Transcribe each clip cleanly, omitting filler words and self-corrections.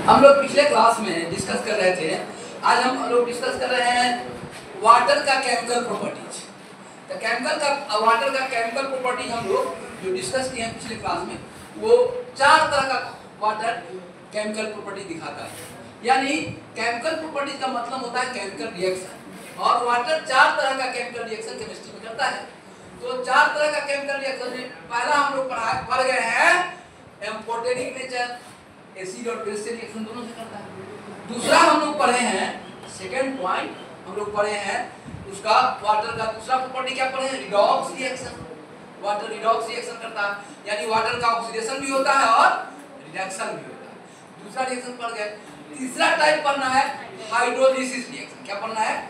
हम लोग पिछले क्लास में डिस्कस कर रहे थे, आज हम लोग डिस्कस कर रहे हैं वाटर का केमिकल प्रॉपर्टीज। तो वाटर का केमिकल प्रॉपर्टी हम लोग जो डिस्कस किए हैं पिछले क्लास में, वो 4 तरह का वाटर केमिकल प्रॉपर्टी दिखाता है। यानी केमिकल प्रॉपर्टी का मतलब होता है केमिकल रिएक्शन, और वाटर 4 तरह का केमिकल रिएक्शन केमिस्ट्री में करता है। तो 4 तरह का केमिकल रिएक्शन में पहला हम लोग पढ़ गए हैं एम्फोटेरिक नेचर, एसिड और बेस से रिएक्शन दोनों से करता है। दूसरा हम लोग पढ़े हैं, सेकंड पॉइंट हम लोग पढ़े हैं उसका वाटर का दूसरा प्रॉपर्टी क्या पढ़े हैं, redox reaction. Water redox reaction करता है, यानी वाटर का ऑक्सीडेशन भी होता है और रिडक्शन भी होता है। दूसरा रिएक्शन पढ़ गए। तीसरा टाइप पढ़ना है हाइड्रोलिसिस रिएक्शन। क्या पढ़ना है?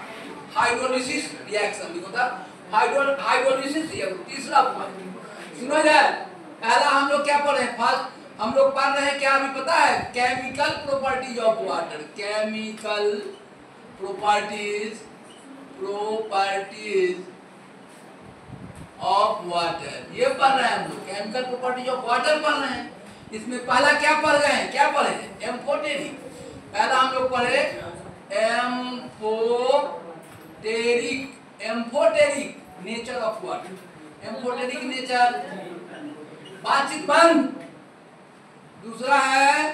हाइड्रोलिसिस रिएक्शन भी होता है। हाइड्रोलिसिस रिएक्शन तीसरा पॉइंट सुना जाए। पहला हम लोग क्या पढ़े हैं, फर्स्ट हम लोग पढ़ रहे हैं क्या अभी पता है, chemical properties of water. Chemical properties of water, ये पढ़ रहे हैं हम लोग। केमिकल प्रॉपर्टीज ऑफ वाटर पढ़ रहे हैं। इसमें पहला क्या पढ़ गए हैं, क्या पढ़े हैं, एम्फोटेरिक। पहला हम लोग पढ़े amphoteric nature of water. Amphoteric nature बातचीत बंद। दूसरा है,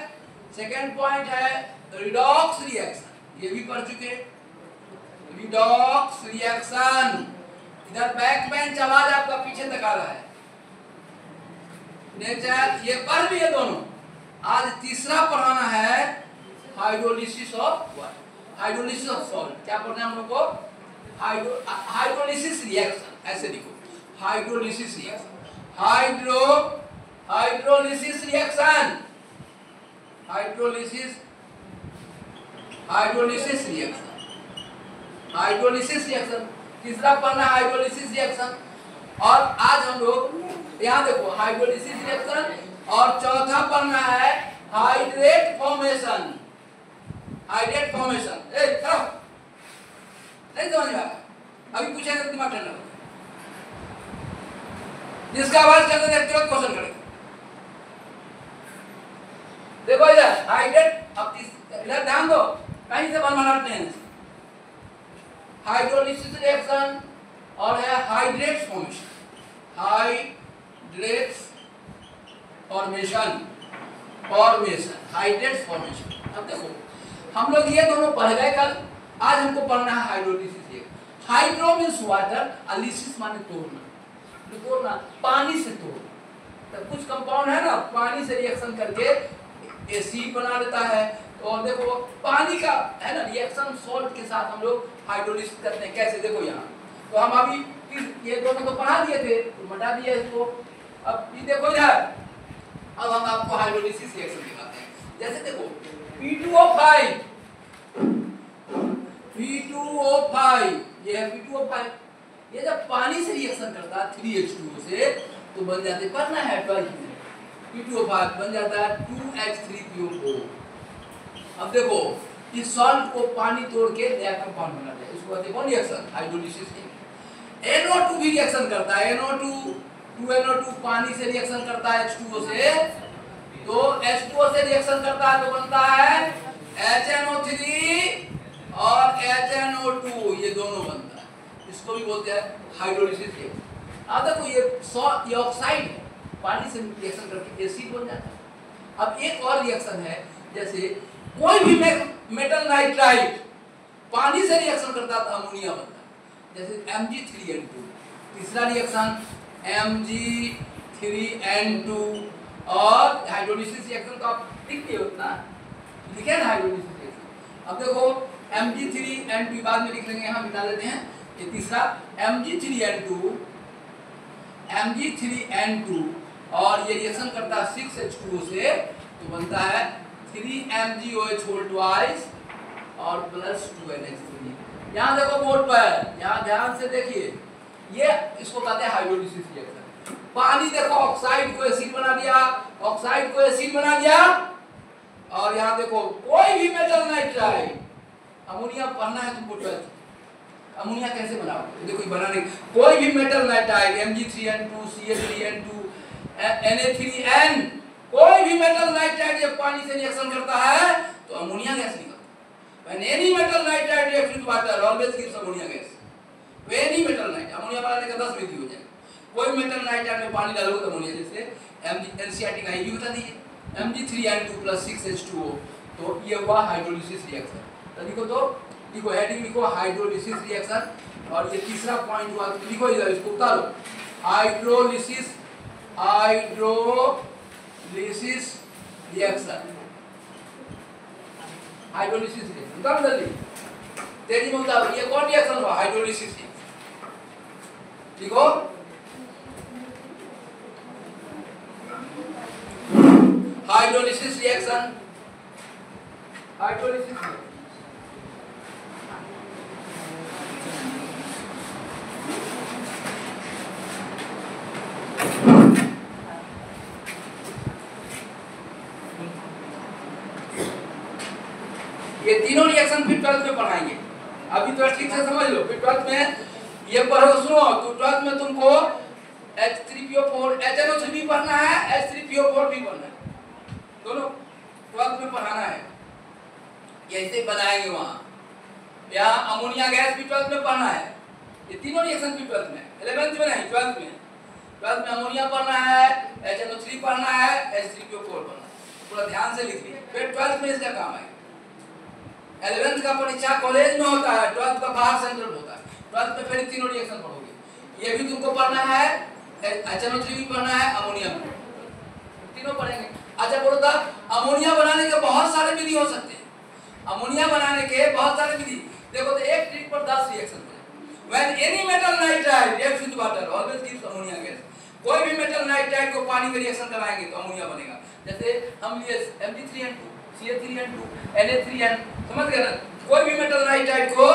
सेकंड पॉइंट है रिडॉक्स रिएक्शन, ये भी पढ़ चुके। रिडॉक्स रिएक्शन, इधर बैक बेंच आवाज आपका पीछे तक आ रहा है। नेचर ये पढ़ भी है दोनों। आज तीसरा पढ़ाना है hydrolysis of water, hydrolysis of salt. क्या पढ़ना है हम लोग को, हाइड्रोलिसिस रिएक्शन। ऐसे लिखो, hydrolysis reaction, hydrolysis reaction, hydrolysis reaction, hydrolysis reaction. तीसरा पढ़ना है हाइड्रोलिसिस रिएक्शन। और आज हम लोग यहाँ देखो हाइड्रोलिसिस रिएक्शन, और चौथा पढ़ना है हाइड्रेट फॉर्मेशन। हाइड्रेट फॉर्मेशन नहीं समझ में आया, अभी पूछेगा तो दिमाग ठंडा। जिसका आवाज करते हैं तुरंत क्वेश्चन करेगा। देखो इधर हाइड्रेट, अब इधर ध्यान दो, कहीं से बनवाना नहीं। हाइड्रोलिसिस रिएक्शन और है hydrate formation. Hydrate formation, hydrate formation. अब देखो हम लोग ये दोनों पढ़ गए कल, आज हमको पढ़ना है hydrolysis reaction. Hydro means water, lysis माने तोड़ना, तोड़ना पानी से तोड़ना। तो कुछ कंपाउंड है ना, पानी से रिएक्शन करके एसिड बना देता है। तो देखो पानी का है ना रिएक्शन सॉल्ट के साथ हम लोग हाइड्रोलिसिस करते हैं। कैसे देखो यहाँ, तो हम अभी ये दोनों तो पढ़ा दिए थे, तो मिटा दिया इसको। अब ये देखो इधर, अब हम आपको हाइड्रोलिसिस रिएक्शन दिखाते हैं। जैसे देखो P2O5, ये है P2O5। ये जब पानी से रिएक्शन करता है 3H2O से, तो बन जाते, पढ़ना है 12 में, P2O5 बन जाता है 2H3PO4। अब देखो इस सॉल्ट को पानी तोड़ के नया कंपाउंड बनाते हैं, इसको कहते हैं कौन रिएक्शन, हाइड्रोलिसिस। NO2 भी रिएक्शन करता है, NO2 2NO2 पानी से रिएक्शन करता है H2O से, तो H2O से रिएक्शन करता है तो बनता है HNO3 और HNO2, ये दोनों बनता है। इसको भी बोलते हैं हाइड्रोलिसिस रिएक्शन। अब देखो ये ऑक्साइड है, पानी से रिएक्शन करके एसिड बन जाता है। अब एक और रिएक्शन है, जैसे कोई भी मेटल नाइट्राइड पानी से रिएक्शन करता है तो अमोनिया बनता है, जैसे Mg3N2। तीसरा रिएक्शन Mg3N2, और हाइड्रोलिसिस रिएक्शन तो आप लिख लिया उतना, लिखे ना हाइड्रोलिसिस रिएक्शन। अब देखो Mg3N2 बाद में लिख लेंगे, यहाँ मिटा लेते हैं। ये तीसरा Mg3N2 और ये रिएक्शन करता है 6H2O से, तो बनता है 3MgOH2 और प्लस 2NH3। यहाँ देखो बोर्ड पर, यहाँ ध्यान से देखिए, ये इसको कहते हैं हाइड्रोलिसिस रिएक्शन। पानी देखो ऑक्साइड को एसिड बना दिया, ऑक्साइड को एसिड बना दिया। और यहाँ देखो कोई भी मेटल नाइट्राइड, अमोनिया पढ़ना है तुमको 12, अमोनिया कैसे बनाओगे, देखो बनाने, कोई भी metal nitride Mg3N2 CH3N2 Na3N कोई भी मेटल नाइट्राइड जब पानी से रिएक्शन करता है तो अमोनिया गैस निकलता है। When any metal nitride reacts with water always gives ammonia gas. When any metal nitride, ammonia बनाने का 10 विधि हो जाएगा। कोई मेटल नाइट्राइड में पानी डालोगे तो अमोनिया, जैसे एनसीईआरटी का ये बता दीजिए Mg3N2 + 6H2O, तो ये हुआ हाइड्रोलिसिस रिएक्शन। तो लिखो हेडिंग लिखो हाइड्रोलिसिस रिएक्शन, और ये तीसरा पॉइंट हुआ तो लिखो इधर, इसको उतारो हाइड्रोलिसिस रिएक्शन, हाइड्रोलिसिस रिएक्शन कब जल्दी तेजी में उतारो। ये कौन रिएक्शन हुआ? Hydrolysis reaction. लिखो हाइड्रोलिसिस रिएक्शन, हाइड्रोलिसिस रिएक्शन। ये तीनों रिएक्शन फिर 12th में पढ़ाएंगे, अभी तो ठीक से समझ लो। फिर 12th में ये पढ़ो, सुनो, तो 12th में तुमको H3PO4 HNO3 भी पढ़ना है, H3PO4 भी पढ़ना है, दोनों 12th में पढ़ाना है। ये ऐसे बनाएंगे वहाँ। यहाँ अमोनिया गैस भी 12th में पढ़ना है, ये तीनों रिएक्शन भी 12th में, 11th में नहीं 12th में। 12th में अमोनिया पढ़ना है, HNO3 पढ़ना है, H3PO4 पढ़ना है, पूरा ध्यान से लिखिए। फिर 12th में इसका काम आएगा। 11th का परीक्षा कॉलेज में होता है, 12th का बाहर सेंटर होता है। 12th में फिर तीनों रिएक्शन पढ़ोगे, ये भी तुमको पढ़ना है, HNO3 भी पढ़ना है, अमोनिया भी, तीनों पढ़ेंगे। अच्छा बोलो था, अमोनिया बनाने के बहुत सारे विधि हो सकते हैं, अमोनिया बनाने के बहुत सारे विधि। देखो तो एक ट्रिक पर 10 रिएक्शन हो जाए। When any metal nitride reacts with water always gives ammonia gas. कोई भी मेटल नाइट्राइड को पानी में रिएक्शन कराएंगे तो अमोनिया बनेगा। जैसे हम लिए Mg3N2 CH3N2 Na3N, समझ गए ना? कोई भी मेटल नाइट्राइड को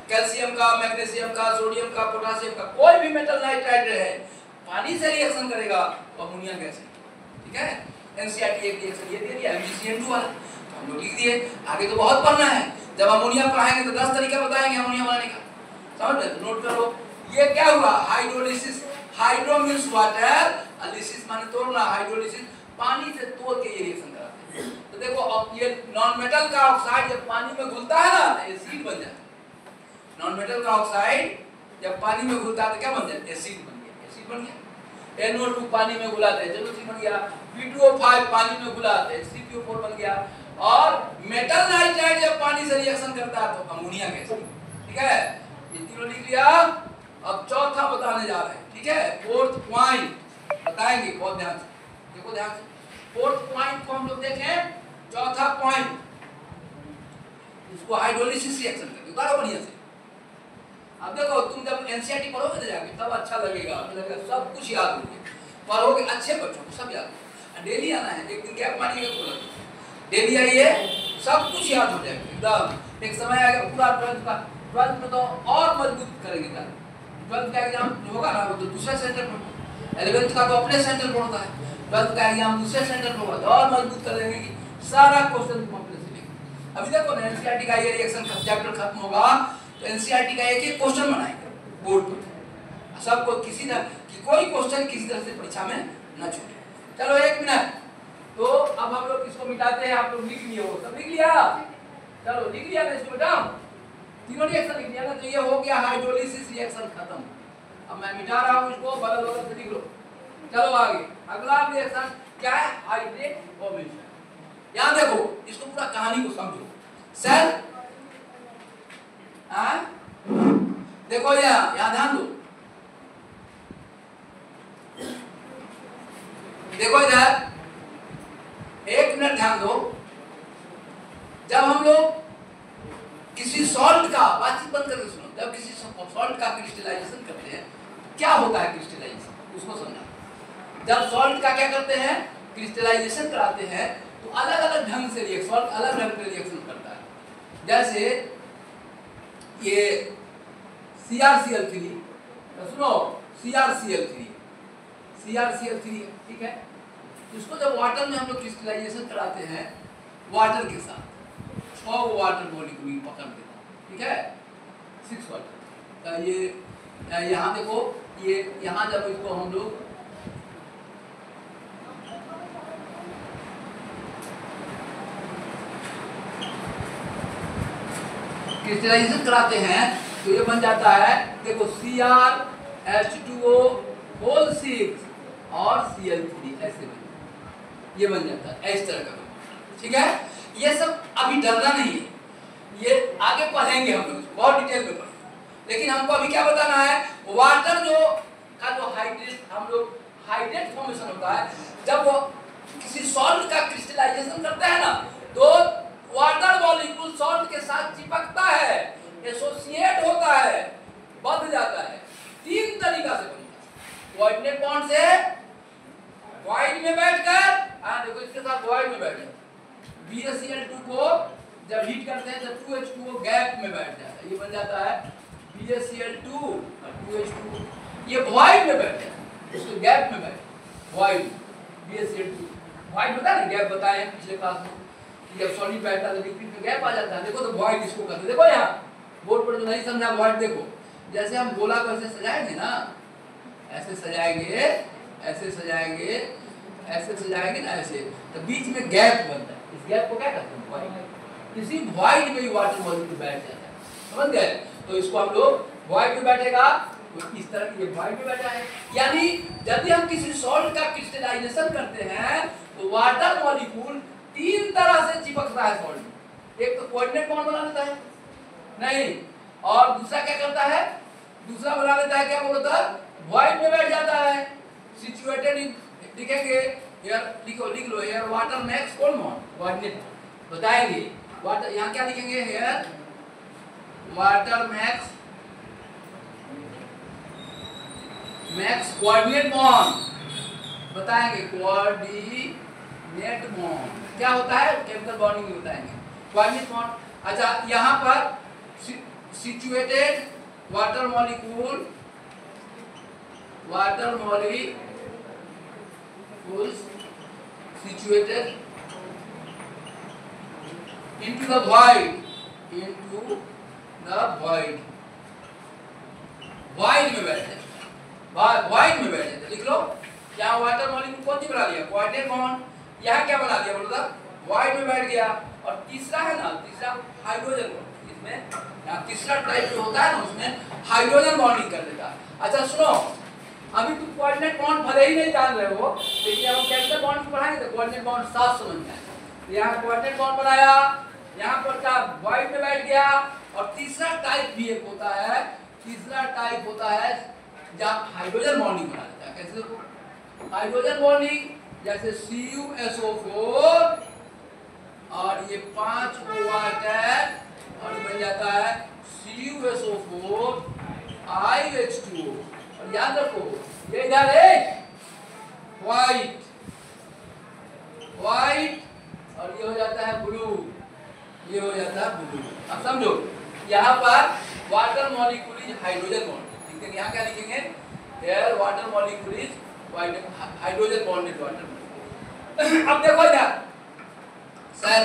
कैल्शियम का, मैग्नीशियम का, सोडियम का, पोटेशियम का, कोई भी मेटल नाइट्राइड रहे पानी से रिएक्शन करेगा तो अमोनिया गैस है। ठीक है, एनसीईआरटी एक रिएक्शन ये दे दिया Mg3N2 वाला, तो हम लोग लिख दिए। आगे तो बहुत पढ़ना है, जब अमोनिया पढ़ाएंगे तो 10 तरीका बताएंगे अमोनिया बनाने का, समझ गए? तो नोट करो। ये क्या हुआ? Hydrolysis. Hydro means water, lysis माने तोड़ना, हाइड्रोलिसिस पानी से तोड़ के ये रिएक्शन कराते हैं। तो देखो अब ये नॉन मेटल का ऑक्साइड जब पानी में घुलता है ना तो एसिड बन जाता है। नॉन मेटल का ऑक्साइड जब पानी में घुलता है तो क्या बन जाता है? एसिड बन गया, एसिड बन गया। NO2 पानी में घुलाते हैं, चलो बन गया। P2O5 पानी में घुलाते हैं, CPO4 बन गया। और मेटल नाइट्राइड जब पानी से रिएक्शन करता है तो अमोनिया गैस। ठीक है, ये तीनों लिख लिया। अब चौथा बताने जा रहे हैं, ठीक है? फोर्थ पॉइंट बताएंगे, बहुत ध्यान से देखो, ध्यान से। फोर्थ पॉइंट को हम लोग देखें, चौथा पॉइंट, इसको हाइड्रोलिसिस रिएक्शन करते हैं बढ़िया से। अब देखो तुम जब एनसीईआरटी पढ़ोगे तो जाके तब अच्छा लगेगा, सब कुछ याद हो गया, पढ़ोगे अच्छे बच्चों को सब याद हो। डेली आना है, एक दिन गैप मानिएगा तो डेली आइए, सब कुछ याद हो जाएगा एकदम। एक समय आएगा पूरा 12th का, 12th में तो और मजबूत करेंगे क्या? 12th का एग्जाम जो होगा ना वो तो दूसरे सेंटर पर होगा, 11th का तो अपने सेंटर पर होता है, 12th का एग्जाम दूसरे सेंटर पर होगा, तो और मजबूत करेंगे कि सारा क्वेश्चन तुम अपने से लिखो। अभी देखो ना एनसीईआरटी का ये रिएक्शन चैप्टर खत्म होगा तो एनसीईआरटी का एक एक क्वेश्चन बनाएंगे बोर्ड पर, सबको किसी तरह कि कोई क्वेश्चन किसी तरह से परीक्षा में न छूटे। चलो एक मिनट, तो अब हम लोग इसको मिटाते हैं। आप लोग लिख लिए हो, सब लिख लिया? चलो लिख लिया ना इसको बेटा, तीनों रिएक्शन लिख लिया ना, तो ये हो गया हाइड्रोलिसिस रिएक्शन खत्म। अब मैं मिटा रहा हूँ इसको, बगल बगल से लिख लो। चलो आगे, अगला रिएक्शन क्या है? Hydrate formation. यहाँ देखो, इसको पूरा कहानी को समझो। सेल देखो यहाँ ध्यान दो, देखो इधर एक मिनट ध्यान दो। जब हम लोग किसी सॉल्ट का, बातचीत बंद करके सुनो, जब किसी सॉल्ट का क्रिस्टलाइजेशन करते हैं, क्या होता है क्रिस्टलाइजेशन, उसको समझना। जब सॉल्ट का क्या करते हैं, क्रिस्टलाइजेशन कराते हैं, तो अलग अलग ढंग से रिएक्शन, अलग ढंग से रिएक्शन करता है। जैसे ये CrCl3, सुनो CrCl3, ठीक है? इसको जब वाटर में हम लोग क्रिस्टलाइजेशन कराते हैं, वाटर के साथ 6 वाटर मॉलिक्यूल पकड़ देता है, ठीक है? 6 वाटर। ये यहाँ देखो, ये यहाँ जब इसको हम लोग क्रिस्टलाइजेशन कराते हैं तो ये बन जाता है, देखो CrH2O होल 6 और Cl3 ऐसे बन, ये बन जाता है इस तरह का। ठीक है, ये सब अभी डरना नहीं है, ये आगे पढ़ेंगे हम लोग बहुत डिटेल में पढ़ेंगे। लेकिन हमको अभी क्या बताना है, वाटर जो का जो हाइड्रेट, हम लोग हाइड्रेट फॉर्मेशन होता है जब वो किसी सॉल्ट का क्रिस्टलाइजेशन करता है ना, तो वाटर मॉलिक्यूल सॉल्ट के साथ चिपकता है, एसोसिएट होता है, बंध जाता है। तीन तरीका से बनता है, कोऑर्डिनेट बॉन्ड से वॉइड में बैठकर, देखो इसके साथ वॉइड में बैठ जाता है। BaCl2 को जब हीट करते हैं तो 2H2O गैप में बैठ जाता है, ये बन जाता है BaCl2 और 2H2O, ये वॉइड में बैठ जाता है, इसको गैप में बैठ वॉइड BaCl2 वॉइड बता ना, गैप बताए पिछले क्लास में कि जब सॉलिड बैठता है तो लिक्विड में गैप आ जाता है। देखो तो वॉइड इसको कहते हैं। देखो यहाँ बोर्ड पर जो नहीं समझा वॉइड, देखो जैसे हम गोला को ऐसे सजाएंगे ना, ऐसे सजाएंगे, ऐसे सजाएंगे, ऐसे सजाएंगे ना, ऐसे तो बीच में गैप बनता है, इस गैप को क्या कहते हैं, वॉइड। इसी वॉइड में ही वाटर मॉलिक्यूल बैठ जाता है, समझ गए। तो इसको हम लोग वॉइड में बैठेगा तो इस तरह की वॉइड में बैठा है। यानी जब हम किसी सॉल्ट का क्रिस्टलाइजेशन करते हैं तो वाटर मॉलिक्यूल तीन तरह से चिपकता है सॉल्ट में। एक तो कोऑर्डिनेट बॉन्ड बना लेता है, नहीं, और दूसरा क्या करता है, दूसरा बना लेता है, क्या बोलता है, वॉइड में बैठ जाता है, सिचुएटेड इन, लिखेंगे हियर, लिख लो हियर वाटर मैक्स कौन बॉन्ड, कोऑर्डिनेट बताएंगे। वाटर यहाँ क्या लिखेंगे, here water max coordinate bond बताएंगे, कोऑर्डिनेट बॉन्ड क्या होता है, केमिकल बॉन्डिंग में बताएंगे कोऑर्डिनेट बॉन्ड। अच्छा, यहाँ पर situated water molecule situated into the void, void में बैठ जाए, void में बैठ जाए, लिख लो। यहाँ वाटर मॉलिक्यूल कौन सी बना लिया, कोऑर्डिनेट बॉन्ड। यहाँ क्या बना दिया, बोलो तो void में बैठ गया। और तीसरा है ना, तीसरा हाइड्रोजन बॉन्ड, इसमें यहाँ तीसरा टाइप जो होता है ना, उसमें हाइड्रोजन बॉन्डिंग कर देता है। अच्छा सुनो, अभी तुम कोऑर्डिनेट बॉन्ड भले ही नहीं जान रहे हो, लेकिन जब हम केमिकल बॉन्ड पढ़ाएंगे तो कोऑर्डिनेट बॉन्ड साफ समझ में आएगा। यहाँ कोऑर्डिनेट बॉन्ड बनाया, यहाँ पर क्या वॉइड में बैठ गया। और तीसरा टाइप भी एक होता है, तीसरा टाइप होता है जहाँ हाइड्रोजन बॉन्डिंग बना देता है। कैसे हाइड्रोजन बॉन्डिंग, जैसे CuSO4 और ये 5 O अटैक और बन जाता है CuSO4 IH2O। और याद रखो ये इधर है व्हाइट और ये हो जाता है ब्लू, ये हो जाता है ब्लू। अब समझो, यहाँ पर water molecule is hydrogen bond, ठीक है, यहाँ क्या लिखेंगे, air water molecule is hydrogen bonded water. अब देखो इधर सर,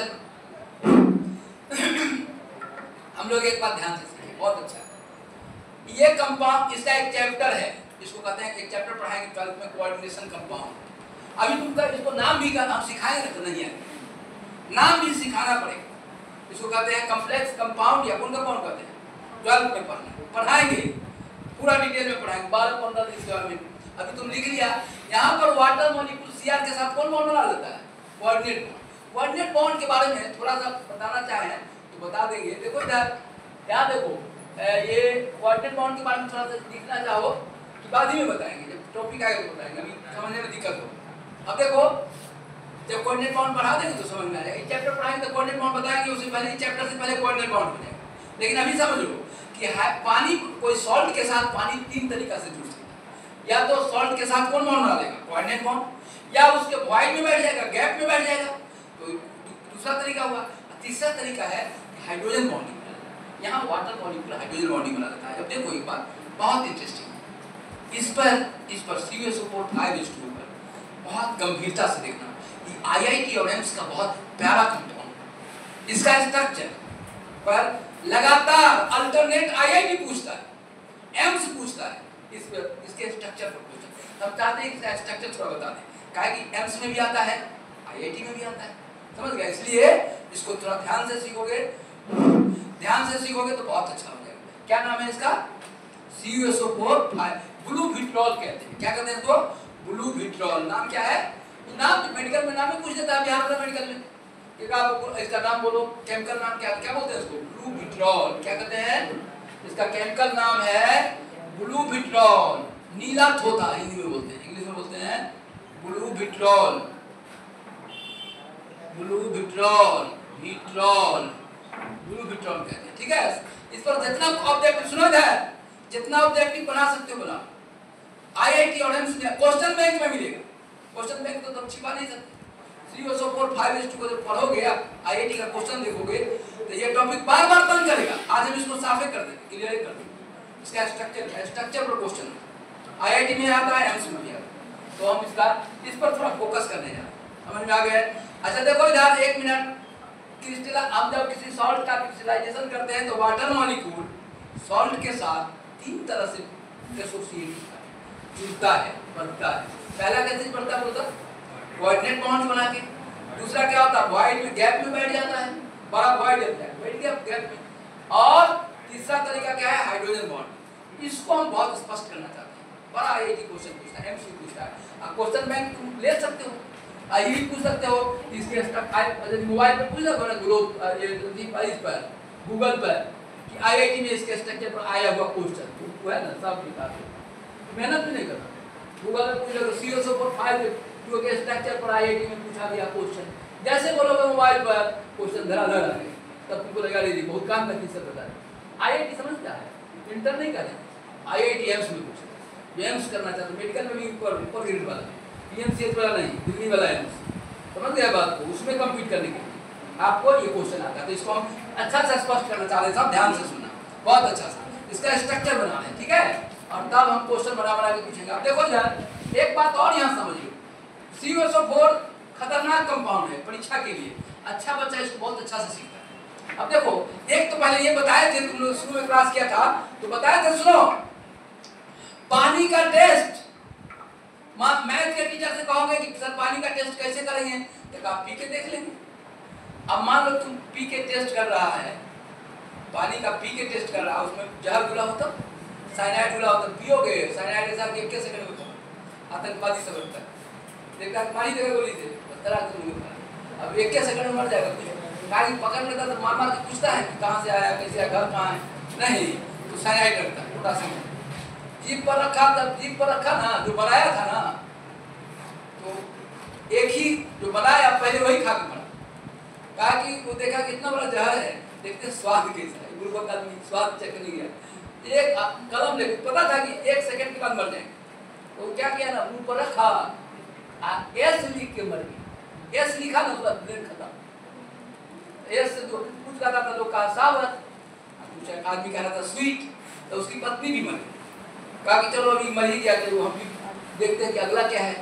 हम लोग एक बात ध्यान से सुनिए, बहुत अच्छा। ये कंपाउंड, इसका एक चैप्टर है, इसको कहते हैं, एक चैप्टर पढ़ाएंगे 12th में, कोऑर्डिनेशन कंपाउंड। अभी तुमका इसको नाम भी हम सिखाएंगे तो नहीं है, नाम भी सिखाना पड़ेगा। इसको कहते हैं कॉम्प्लेक्स कंपाउंड या कौन कंपाउंड कहते हैं, 12th में पढ़ाएंगे, पूरा डिटेल में पढ़ाएंगे 12-15 दिन के बाद में। अभी तुम लिख लिया, यहाँ पर वाटर मॉलिक्यूल Cr के साथ कौन बॉन्ड बना देता है, कोऑर्डिनेट बॉन्ड। कोऑर्डिनेट बॉन्ड के बारे में थोड़ा सा बताना चाहें तो बता देंगे। देखो इधर, यहाँ देखो, ये कोऑर्डिनेट बॉन्ड के बारे में थोड़ा सा लिखना चाहो तो बाद ही में बताएंगे, जब टॉपिक आएगा तो बताएंगे, अभी समझने में दिक्कत हो। अब देखो, जब कोऑर्डिनेट बॉन्ड पढ़ा देंगे तो समझ में आ जाएगा। एक चैप्टर पढ़ाएंगे तो कोऑर्डिनेट बॉन्ड बताएंगे, उससे पहले चैप्टर से पहले कोऑर्डिनेट बॉन्ड हो जाएगा। लेकिन अभी समझ लो कि पानी, कोई सॉल्ट के साथ पानी तीन तरीका से जुड़ सकता है। या तो सॉल्ट के साथ कौन बॉन्ड बना देगा, कोऑर्डिनेट बॉन्ड, या उसके वॉइड में बैठ जाएगा, गैप में बैठ जाएगा, तो दूसरा तरीका हुआ। तीसरा तरीका है हाइड्रोजन बॉन्डिंग। यहाँ वाटर मॉलिक्यूल हाइड्रोजन बॉन्डिंग बना देता है। अब देखो एक बात बहुत इंटरेस्टिंग है, इस पर CuSO4 5H2O पर बहुत गंभीरता से देखना। ये IIT और एम्स का बहुत प्यारा कंपाउंड, इसका स्ट्रक्चर पर लगातार अल्टरनेट IIT पूछता है, एम्स पूछता है, इस पर इसके स्ट्रक्चर पर पूछता है। हम चाहते हैं कि स्ट्रक्चर थोड़ा बता दें, काहे कि एम्स में भी आता है, IIT में भी आता है, समझ गए, इसलिए इसको थोड़ा ध्यान से सीखोगे। ध्यान से सीखोगे तो बहुत अच्छा हो जाएगा। क्या नाम है इसका? CuSO4 ब्लू विट्रॉल कहते हैं। क्या कहते हैं इसको? Blue vitriol. नाम क्या है? नाम मेडिकल में नाम ही पूछ देता है बिहार वाला मेडिकल में कि आप इसका नाम बोलो, केमिकल नाम क्या क्या बोलते हैं इसको? Blue vitriol. क्या कहते हैं? इसका केमिकल नाम है ब्लू विट्रॉल। नीला थोथा हिंदी में बोलते हैं, इंग्लिश में बोलते हैं blue vitriol. Blue vitriol, vitriol, blue vitriol कहते हैं। ठीक है, इस पर जितना ऑब्जेक्टिव सुनो है, जितना ऑब्जेक्टिव बना सकते हो बना। IIT और एम्स में क्वेश्चन बैंक में मिलेगा। क्वेश्चन बैंक तो तुम छिपा नहीं सकते। CuSO4 5:2 को जब पढ़ोगे आप, IIT का क्वेश्चन देखोगे तो ये टॉपिक बार-बार बन करेगा। आज हम इसको साफ कर देंगे, क्लियर कर देंगे। इसका स्ट्रक्चर पर क्वेश्चन IIT में आता है, एम्स में भी आता है। तो हम इस पर थोड़ा फोकस करने जा रहे हैं। समझ में आ गया? अच्छा देखो इधर 1 मिनट। क्रिस्टल, हम जब किसी सॉल्ट का क्रिस्टलाइजेशन करते हैं तो वाटर मॉलिक्यूल सॉल्ट के साथ 3 तरह से एसोसिएट होता है, जुड़ता है, बढ़ता है। पहला कैसे बढ़ता है बोलता? कोऑर्डिनेट बॉन्ड बना के। दूसरा क्या होता है? वॉइड में, गैप में बैठ जाता है, बड़ा वॉइड होता है, बैठ गया गैप में। और तीसरा तरीका क्या है? Hydrogen bond. इसको हम बहुत स्पष्ट करना चाहते हैं। बड़ा IIT क्वेश्चन पूछता है, एमसीक्यू पूछता है। आप क्वेश्चन बैंक तुम ले सकते हो, ये पूछ सकते हो। इसके मोबाइल पर पूछ सकते हो ना, इस पर गूगल पर कि IIT में इसके स्ट्रक्चर पर आया हुआ क्वेश्चन वो है ना, सब निकाल दो। मेहनत भी नहीं करना, गूगल पर पूछ लो CuSO4 5:2 के स्ट्रक्चर पर IIT में पूछा गया क्वेश्चन। जैसे बोलोगे मोबाइल पर क्वेश्चन धड़ाधड़ आ गए, तब तुमको लगा लीजिए बहुत काम का चीज बता रहे। IIT समझता है, इंटर नहीं करें। IIT एम्स में पूछे, जो एम्स करना चाहते, मेडिकल में भी ऊपर ग्रेड वाला, PMCH वाला नहीं, दिल्ली वाला एम्स। समझ गया बात को? उसमें कम्पीट करने के लिए आपको ये क्वेश्चन आता है। तो इसको हम अच्छा से स्पष्ट करना चाह रहे हैं, सब ध्यान से सुनना, बहुत अच्छा सा इसका स्ट्रक्चर बना रहे हैं। ठीक है, और तब हम क्वेश्चन बना के पूछेंगे। अब देखो यार, एक बात और यहाँ समझिए, CuSO4 खतरनाक कंपाउंड है परीक्षा के लिए। अच्छा बच्चा इसको बहुत अच्छा से सीखता है। अब देखो, एक तो पहले ये बताए थे, तुम लोग शुरू में क्लास किया था तो बताए थे, सुनो, पानी का टेस्ट। मैथ के टीचर से कहोगे कि सर पानी का टेस्ट कैसे करेंगे, तो आप पी के देख लेंगे। अब मान लो तुम पी के टेस्ट कर रहा है, पानी का पी के टेस्ट कर रहा है, उसमें जहर घुला होता, साइनाइड घुला होता, पियोगे साइनाइड के साथ 1 सेकंड में खत्म। आतंकवादी सब लगता है, देखता तुम्हारी जगह गोली दे तरह तुम अब 1 सेकंड में मर जाएगा। कुछ गाड़ी पकड़ लेता तो मार के पूछता है कि कहाँ से आया, कैसे आया, घर कहाँ है, नहीं तो साइनाइड रखता है पोटासियम। जीप पर रखा, तब जीप पर रखा ना, जो बनाया था ना, तो एक ही जो बनाया पहले वही खा के मरा। कहा कि वो देखा कि इतना बड़ा जहर है, देखते स्वाद कैसा है, गुरुबक आदमी स्वाद चेक नहीं गया। एक कलम ले, पता था कि 1 सेकंड के बाद मर जाएंगे, तो क्या किया ना, मुंह पर रखा, एस लिख के मर गया। एस लिखा ना, उसका ब्रेन खत्म। एस से जो कुछ कहता था लोग कहा सावत, कुछ आदमी कह रहा था स्वीट, तो उसकी पत्नी भी मर गई। कहा कि चलो अभी मर ही गया, तो हम भी देखते हैं कि अगला क्या है।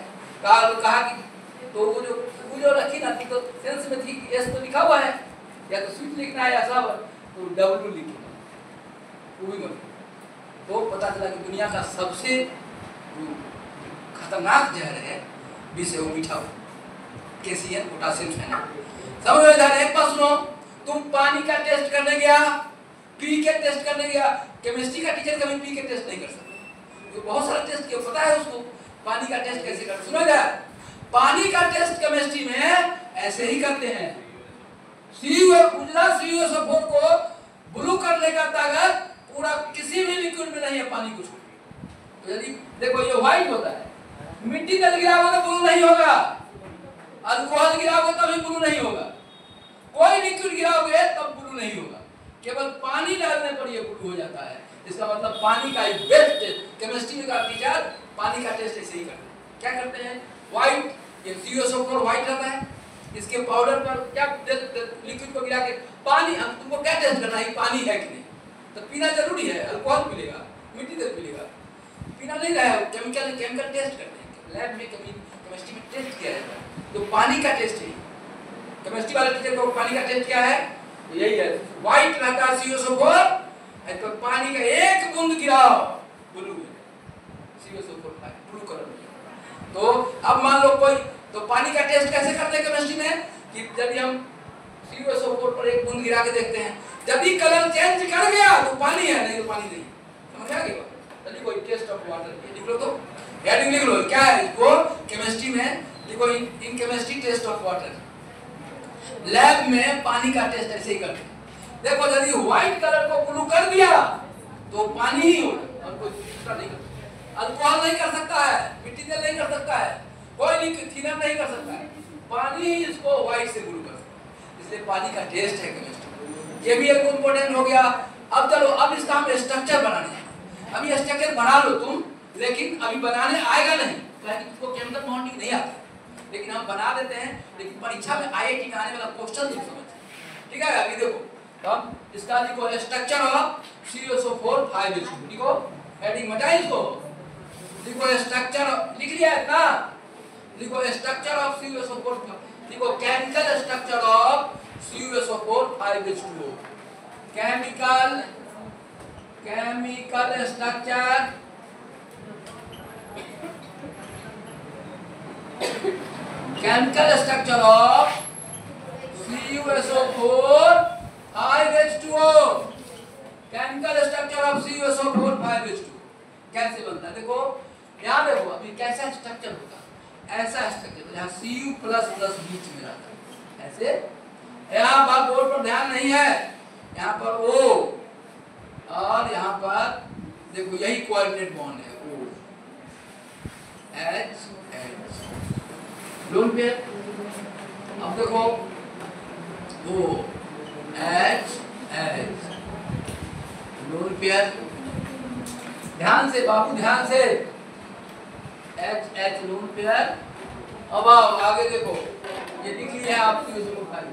कहा कि तो वो जो रखी ना थी, तो सेंस में थी कि एस तो लिखा हुआ है, या तो स्वीट लिखना है या सावत, तो W लिखना, वो भी मर गया। तो पता चला कि दुनिया का सबसे खतरनाक जहर है विष, वो मीठा हो, KCN, पोटासियम साइनाइड। समझ में आ रहा है? एक बात सुनो, तुम पानी का टेस्ट करने गया, पी के टेस्ट करने गया, केमिस्ट्री का टीचर कभी पी के टेस्ट नहीं कर सकता, तो बहुत सारा टेस्ट किया, पता है उसको पानी का टेस्ट कैसे करते। सुनो यार, पानी का टेस्ट केमिस्ट्री में ऐसे ही करते हैं। CuSO4 को ब्लू करने का ताकत पूरा किसी भी लिक्विड में नहीं है, पानी को छोड़। तो यदि देखो ये व्हाइट होता है, मिट्टी का गिराओगे तो ब्लू नहीं होगा, अल्कोहल गिराओगे तभी ब्लू नहीं होगा, कोई लिक्विड गिराओगे तब ब्लू नहीं होगा, केवल पानी डालने पर ये ब्लू हो जाता है। इसका मतलब पानी का एक बेस्ट केमिस्ट्री का टीचर पानी का टेस्ट ऐसे ही करते हैं। क्या करते हैं? व्हाइट, ये CuSO4 व्हाइट रहता है, इसके पाउडर पर क्या लिक्विड को गिरा के पानी, हम तुमको क्या टेस्ट करना है, पानी है कि नहीं, तो पीना जरूरी है। अल्कोहल मिलेगा, मिट्टी से मिलेगा, पीना नहीं रहा है, केमिकल टेस्ट करते हैं, लैब में केमिस्ट्री में टेस्ट किया जाता है। तो पानी का टेस्ट है, केमिस्ट्री वाले टीचर को पानी का टेस्ट क्या है, यही है, व्हाइट रहता है CuSO4, तो पानी का एक बूंद गिराओ ब्लू है, CuSO4 ब्लू कलर। तो अब मान लो कोई, तो पानी का टेस्ट कैसे करते हैं केमिस्ट्री में, कि यदि हम CuSO4 पर एक बूंद गिरा के देखते हैं जब भी कलर चेंज कर गया तो पानी है, नहीं तो पानी नहीं। समझ आ गया? चलिए कोई टेस्ट ऑफ वाटर लिख लो, तो हेडिंग लिख लो क्या है इसको केमिस्ट्री में देखो, in chemistry test of water. Lab में पानी का टेस्ट ऐसे ही करते हैं। देखो यदि व्हाइट कलर को ब्लू कर दिया तो पानी ही होगा और कोई दूसरा नहीं कर सकता। अल्कोहल नहीं कर सकता है, मिट्टी तेल नहीं कर सकता है, कोई लिक्विड थिनर नहीं कर सकता है, पानी ही इसको व्हाइट से ब्लू कर सकता है। इसलिए पानी का टेस्ट है केमिस्ट्री। ये भी एक इंपॉर्टेंट हो गया। अब चलो, अब इसका हम स्ट्रक्चर बनाने हैं। अभी स्ट्रक्चर बना लो तुम, लेकिन अभी बनाने आएगा नहीं, क्योंकि तुमको केमिकल बॉन्डिंग नहीं आता, लेकिन हम बना देते हैं। लेकिन परीक्षा में आईआईटी में आने वाला क्वेश्चन तुम समझ, ठीक है? अभी देखो हम इसका लिखो स्ट्रक्चर ऑफ CuSO4 5H2, लिखो हेडिंग मटाई इसको, लिखो स्ट्रक्चर, लिख लिया है ना? लिखो स्ट्रक्चर ऑफ CuSO4, लिखो chemical structure of CuSO4 5H2O, chemical structure chemical structure of CuSO4 5H2O, chemical structure of CuSO4 5H2O कैसे बनता है? देखो यहाँ देखो, अभी कैसा स्ट्रक्चर होता है, ऐसा स्ट्रक्चर जहाँ Cu प्लस प्लस बीच में रहता है ऐसे। यहाँ पर बोर्ड पर ध्यान नहीं है, यहाँ पर O और यहाँ पर देखो यही कोऑर्डिनेट बॉन्ड है, O H लोन पेयर। अब देखो O H लोन पेयर, ध्यान से बाबू ध्यान से, H लोन पेयर। अब आओ आगे देखो, ये लिख लिया आपकी इसको खाली।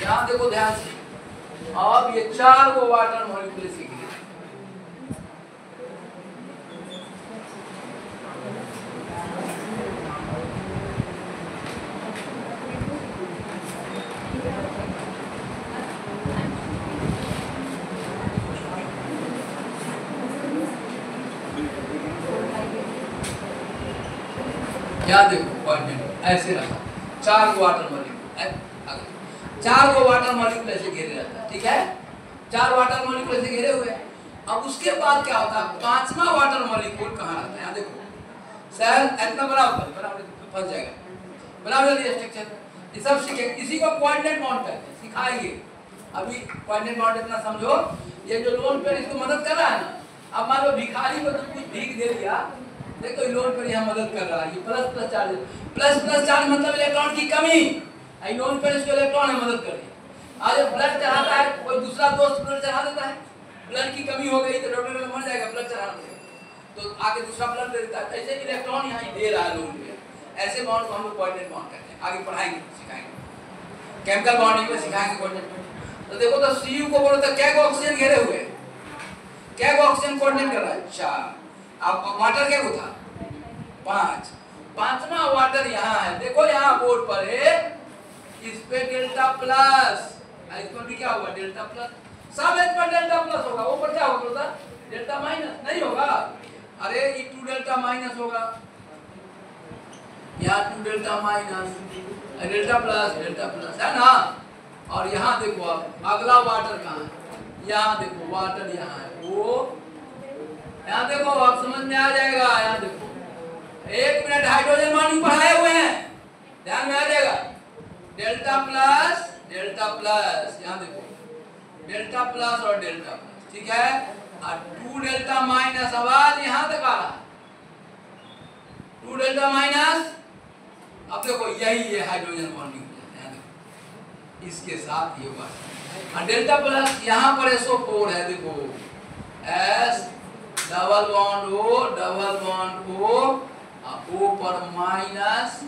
यहाँ देखो ध्यान से, अब ये 4 को वाटर मॉलिक्यूल सीख लिया। यहाँ देखो कोऑर्डिनेट ऐसे रखा, 4 वाटर मॉलिक्यूल, 4 को वाटर मॉलिक्यूल ऐसे घेरे रहता है, ठीक है? 4 वाटर मॉलिक्यूल ऐसे घेरे हुए। अब उसके बाद क्या होता है, 5वां वाटर मॉलिक्यूल कहाँ रहता है? यहाँ देखो सर, इतना बराबर फंस जाएगा, बराबर ये स्ट्रक्चर ये सब सीखे, इसी को कोऑर्डिनेट बॉन्ड कहते हैं, सिखाएंगे अभी। कोऑर्डिनेट बॉन्ड इतना समझो, ये जो लोन पेयर इसको मदद कर रहा है ना। अब मान लो भिखारी को तुम कुछ भीख दे दिया, देखो लोन पेयर यहाँ मदद कर रहा है, ये plus plus charge, plus plus charge मतलब इलेक्ट्रॉन की कमी, आई लोन पेयर इसको इलेक्ट्रॉन है मदद कर रही है। आज ब्लड चढ़ाता है, कोई दूसरा दोस्त ब्लड चढ़ा देता है, ब्लड की कमी हो गई तो डॉक्टर मर जाएगा, ब्लड चढ़ाना पड़ेगा, तो आगे दूसरा ब्लड दे देता है। ऐसे इलेक्ट्रॉन यहाँ दे रहा है लोन पेयर, ऐसे बॉन्ड को हम लोग कोऑर्डिनेट बॉन्ड कहते हैं। आगे पढ़ाएंगे, सिखाएंगे, केमिकल बॉन्डिंग में सिखाएंगे कोऑर्डिनेट। तो देखो तो Cu को बोलो तो क्या ऑक्सीजन घेरे हुए, क्या ऑक्सीजन कोऑर्डिनेट कर रहा है 4। अब वाटर क्या था 5, 5वां वाटर यहाँ है, देखो यहाँ बोर्ड पर है, इस पे डेल्टा प्लस, इस पर भी क्या होगा डेल्टा प्लस, सब इस पर डेल्टा प्लस होगा, ऊपर क्या होगा डेल्टा माइनस नहीं होगा, अरे ये 2 डेल्टा माइनस होगा, यहाँ 2 डेल्टा माइनस, डेल्टा प्लस है ना। और यहाँ देखो अब अगला वाटर कहाँ है, यहाँ देखो वाटर यहाँ है, वो यहाँ देखो अब समझ में आ जाएगा। यहाँ देखो 1 मिनट हाइड्रोजन बॉन्डिंग पढ़ाए हुए हैं, ध्यान में आ जाएगा, डेल्टा प्लस यहाँ देखो डेल्टा प्लस और डेल्टा प्लस, ठीक है। और 2 डेल्टा माइनस, आवाज यहाँ तक आ रहा है, 2 डेल्टा माइनस। अब देखो यही है हाइड्रोजन बॉन्डिंग, इसके साथ ये हुआ, और डेल्टा प्लस यहाँ पर SO4 है, देखो S double bond O, O पर माइनस,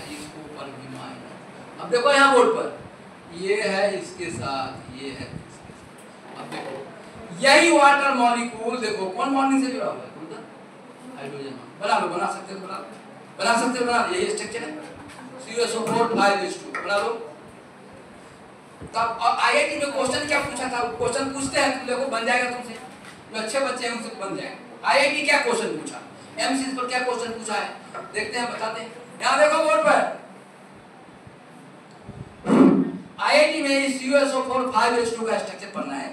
इसको पर भी माइनस। अब देखो यहाँ बोर्ड पर ये है इसके साथ, ये है इसके साथ। अब देखो यही वाटर मॉलिक्यूल देखो कौन बॉन्डिंग से जुड़ा हुआ है, हाइड्रोजन। बना लो, बना सकते हो, यही स्ट्रक्चर है CuSO4 5H2, बना लो। तब अब आईआईटी में क्वेश्चन क्या पूछा था, क्वेश्चन पूछते हैं तुम देखो बन जाएगा तुमसे, जो अच्छे बच्चे हैं उनसे बन जाएगा। आईआईटी क्या क्वेश्चन पूछा, एमसीक्यू पर क्या क्वेश्चन पूछा है, देखते हैं बताते हैं। यहाँ देखो बोर्ड पर आईआईटी में इस CuSO4 5H2 का स्ट्रक्चर पढ़ना है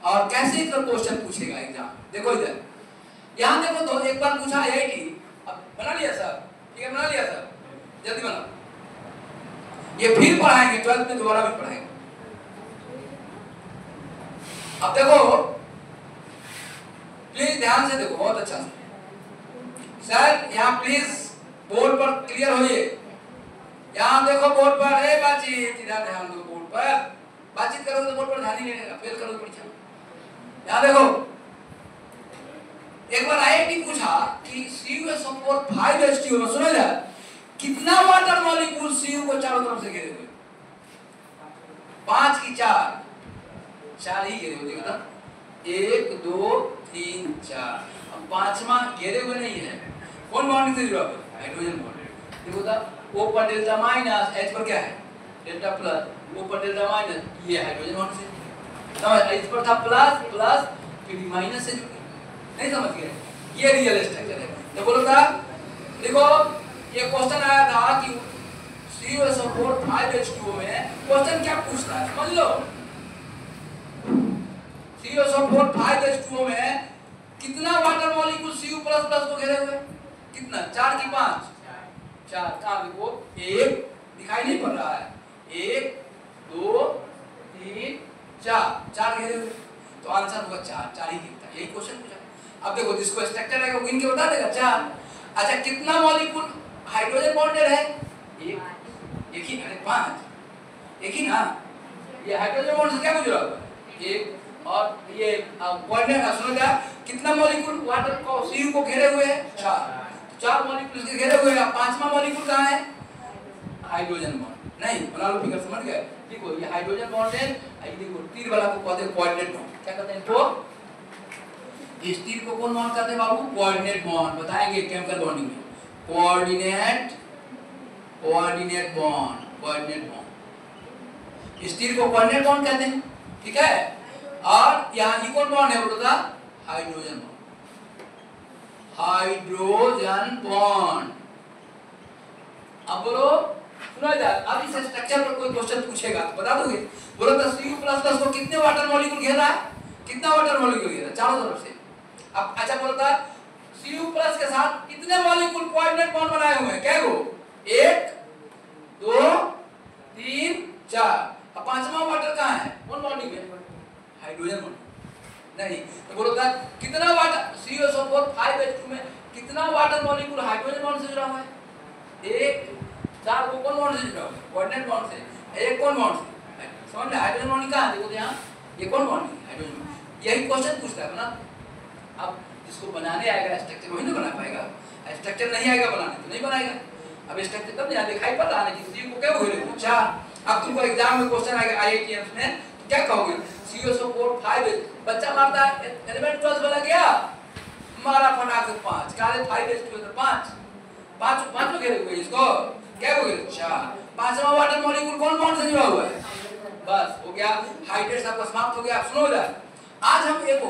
और कैसे इसका क्वेश्चन पूछेगा एग्जाम। देखो इधर, यहाँ देखो तो एक बार पूछा आईआईटी, अब बना लिया सर, ठीक है बना लिया सर, जल्दी बना। ये फिर पढ़ाएंगे 12th में, दोबारा भी पढ़ाएंगे। अब देखो प्लीज ध्यान से देखो, बहुत अच्छा सर, यहाँ प्लीज बोर्ड पर क्लियर होइए। यहाँ देखो बोर्ड पर, ए बातचीत, इधर ध्यान दो बोर्ड पर, बातचीत करोगे तो बोर्ड पर ध्यान ही नहीं रहेगा, फेल करोगे परीक्षा। यहाँ देखो, एक बार आईआईटी पूछा कि CuSO4 5H2 में सुनो यार, कितना वाटर मॉलिक्यूल Cu को चारों तरफ से घेरे हुए? 5 की 4 ही घेरे हुए, देखो 1 2 3 4। अब पांचवा घेरे हुए नहीं है, कौन बॉन्ड से जुड़ा हुआ है? Hydrogen bond. देखो तो O पर डेल्टा माइनस, H पर क्या है डेल्टा प्लस, O पर डेल्टा माइनस, ये हाइड्रोजन बॉन्ड से समझ, H पर था प्लस प्लस फिर माइनस से जुड़, नहीं समझ गए? ये रियल स्ट्रक्चर है। तो बोलो था, देखो ये क्वेश्चन आया था कि CuSO4 5H2 में क्वेश्चन क्या पूछता है समझ लो। CuSO4 5H2 में कितना वाटर मॉलिक्यूल Cu++ को घेरे हुए? कितना? 4 की 5? 4। कहाँ देखो, 1 दिखाई नहीं पड़ रहा है, 1 2 3 4 घेरे हुए, तो आंसर होगा 4 ही दिखता है, यही क्वेश्चन पूछा। अब देखो जिसको स्ट्रक्चर आएगा वो इनके बता देगा 4। अच्छा कितना मॉलिक्यूल हाइड्रोजन बॉन्डेड है? एक ही, अरे 5 एक ही ना, ये हाइड्रोजन बॉन्ड से क्या जुड़ा हुआ है? 1। और ये बॉन्डेड है, सुनो क्या, कितना मॉलिक्यूल वाटर को Cu को घेरे हुए है? 4 मॉलिक्यूल के घेरे हुए हैं। पांचवा मॉलिक्यूल कहाँ है? Hydrogen bond. नहीं बना लो फिगर, समझ गए? देखो ये हाइड्रोजन बॉन्ड है, ये देखो तीर वाला को कहते हैं कोऑर्डिनेट बॉन्ड। क्या कहते हैं इसको? इस तीर को कौन बॉन्ड कहते हैं बाबू? Coordinate bond. बताएंगे केमिकल बॉन्डिंग में, कोऑर्डिनेट बॉन्ड। इस तीर को कोऑर्डिनेट बॉन्ड कहते हैं, ठीक है। और यहाँ ये कौन बॉन्ड है बोलो था? Hydrogen bond. अब बोलो, सुना जाए, अब इस स्ट्रक्चर पर कोई क्वेश्चन पूछेगा तो बता दोगे? बोलो तो Cu++ को कितने वाटर मॉलिक्यूल घेरा है? कितना वाटर मॉलिक्यूल घेरा? चारों तरफ से। अब अच्छा बोलता है Cu+ के साथ कितने मॉलिक्यूल कोऑर्डिनेट बॉन्ड बनाए हुए हैं? क्या वो? 1 2 3 4। अब पांचवा वाटर कहाँ है? कौन बॉन्डिंग में? Hydrogen bond. नहीं तो बोलो था कितना वाटर CuSO4 5H2 में कितना वाटर मॉलिक्यूल हाइड्रोजन बॉन्ड से जुड़ा हुआ है? 1 4 को कौन बॉन्ड से जुड़ा हुआ है? कोऑर्डिनेट बॉन्ड से। एक कौन बॉन्ड से? समझ में? हाइड्रोजन बॉन्ड कहाँ है? देखो यहाँ, ये कौन बॉन्ड है? हाइड्रोजन। यही क्वेश्चन पूछता है ना। अब जिसको बनाने आएगा स्ट्रक्चर वही ना बना पाएगा, स्ट्रक्चर नहीं आएगा बनाने तो नहीं बनाएगा। अब स्ट्रक्चर तब यहाँ दिखाई पड़ रहा है कि Cu को क्या घेरे हुए? 4। अब तुमको एग्जाम में क्वेश्चन आएगा IITM में, क्या कहोगे? CuSO4 5H, बच्चा मारता है एलिमेंट 12 वाला गया, मारा फटाक से 5, काले 5H2 तो 5 को घेरे हुए, इसको क्या हो गया? 4। पांचवा वाटर मॉलिक्यूल कौन बॉन्ड से जुड़ा हुआ है? बस हो गया, हाइड्रेट आपका समाप्त हो गया। सुनो इधर, आज हम एक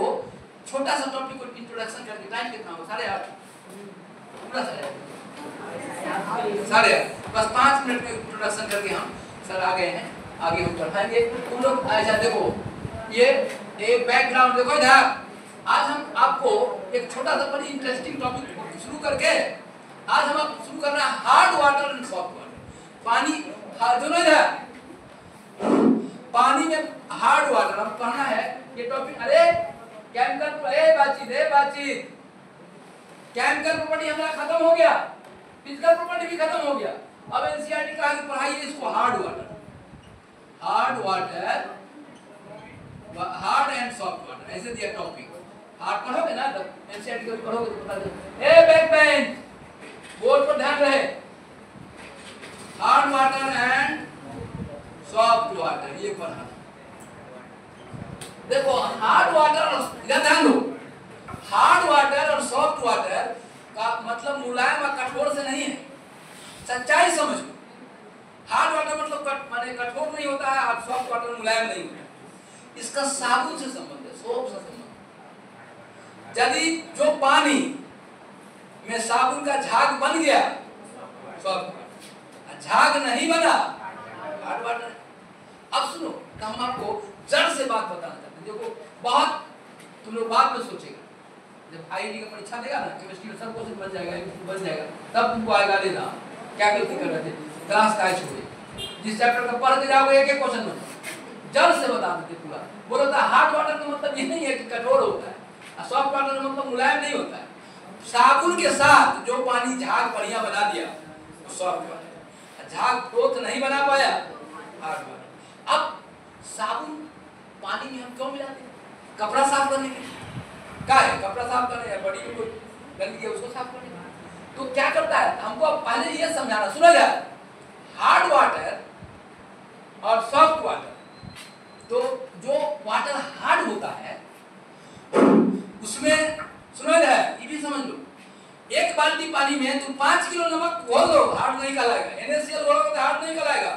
छोटा सा टॉपिक को इंट्रोडक्शन करके, टाइम कितना हो? 8:30 पूरा 8:30, बस 5 मिनट में इंट्रोडक्शन करके हम सर आ गए हैं, आगे हम पढ़ाएंगे। तुम लोग ऐसा देखो, ये एक बैकग्राउंड देखो इधर। आज हम आपको एक छोटा सा बड़ी इंटरेस्टिंग टॉपिक शुरू करके, आज हम आप शुरू कर रहे हैं hard water and soft water. पानी दोनों इधर, पानी में हार्ड वाटर हम पढ़ना है ये टॉपिक। अरे केमिकल बातचीत केमिकल प्रॉपर्टी हमारा खत्म हो गया, फिजिकल प्रॉपर्टी भी खत्म हो गया। अब एनसीईआरटी कहा कि पढ़ाइए इसको हार्ड एंड सॉफ्ट वाटर, ऐसे दिया टॉपिक। हार्ड पढ़ोगे ना तो एनसीईआरटी को पढ़ोगे तो पता चलेगा। ए बैक बेंच, बोर्ड पर ध्यान रहे, hard water and soft water ये पढ़ा। देखो हार्ड वाटर, इधर ध्यान दो, हार्ड वाटर और सॉफ्ट वाटर का मतलब मुलायम और कठोर से नहीं है, सच्चाई समझो। हार्ड वाटर मतलब माने कठोर नहीं होता है, और सॉफ्ट वाटर मुलायम नहीं होता है। इसका साबुन से संबंध है, सोप से संबंध। यदि जो पानी में साबुन का झाग बन गया सॉफ्ट वाटर, झाग नहीं बना हार्ड वाटर। अब सुनो, तो हम आपको जड़ से बात बताना चाहते हैं। देखो बहुत तुम लोग बाद में सोचेगा, जब आईआईटी का परीक्षा देगा ना, केमिस्ट्री में सब क्वेश्चन बन जाएगा, बन जाएगा, तब तुमको आएगा लेना क्या गलती कर रहे थे, क्लास का छोड़े, जिस चैप्टर का पढ़ के जाओगे एक एक क्वेश्चन बन जड़ से बता देते पूरा। बोलो तो हार्ड वाटर का मतलब ये नहीं है कि कठोर होता है, और सॉफ्ट वाटर का मतलब मुलायम नहीं होता है। साबुन के साथ जो पानी झाग बढ़िया बना दिया वो सॉफ्ट वाटर, झाग तो नहीं बना पाया हार्ड वाटर। अब साबुन पानी में हम क्यों मिलाते हैं? कपड़ा साफ करने के लिए, क्या है, कपड़ा साफ करने या बॉडी में कोई गंदगी है उसको साफ करने। तो क्या करता है, हमको पहले ये समझाना, सुना जाए, हार्ड वाटर और सॉफ्ट वाटर, तो जो वाटर हार्ड होता है उसमें सुना जाए, ये भी समझ लो, एक बाल्टी पानी में तुम 5 किलो नमक घोल दो, हार्ड नहीं कहलाएगा। NaCl घोलोगे तो हार्ड नहीं कहलाएगा,